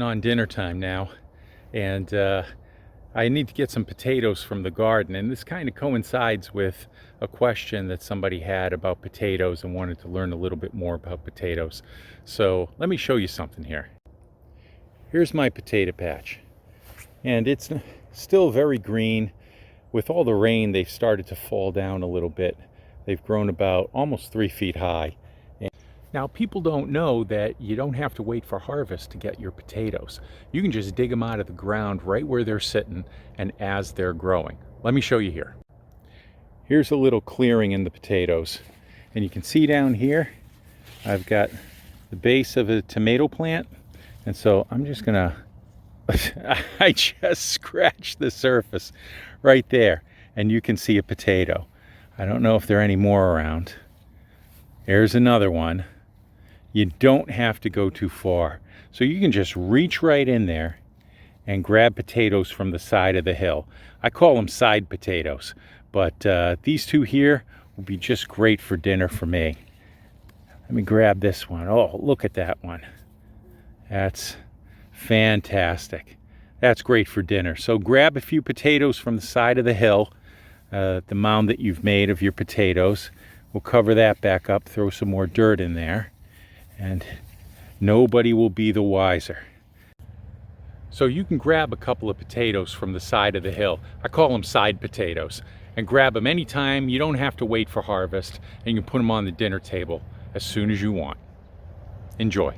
on dinner time now, and I need to get some potatoes from the garden, and this kind of coincides with a question that somebody had about potatoes and wanted to learn a little bit more about potatoes. So let me show you something here. Here's my potato patch, and it's still very green. With all the rain, they've started to fall down a little bit. They've grown about almost 3 feet high. Now, people don't know that you don't have to wait for harvest to get your potatoes. You can just dig them out of the ground right where they're sitting and as they're growing. Let me show you here. Here's a little clearing in the potatoes. And you can see down here, I've got the base of a tomato plant. And so I'm just gonna, I just scratched the surface right there. And you can see a potato. I don't know if there are any more around. There's another one. You don't have to go too far. So you can just reach right in there and grab potatoes from the side of the hill. I call them side potatoes, but these two here will be just great for dinner for me. Let me grab this one. Oh, look at that one. That's fantastic. That's great for dinner. So grab a few potatoes from the side of the hill, the mound that you've made of your potatoes. We'll cover that back up, throw some more dirt in there, and nobody will be the wiser. So you can grab a couple of potatoes from the side of the hill. I call them side potatoes. And grab them anytime. You don't have to wait for harvest, and you can put them on the dinner table as soon as you want. Enjoy.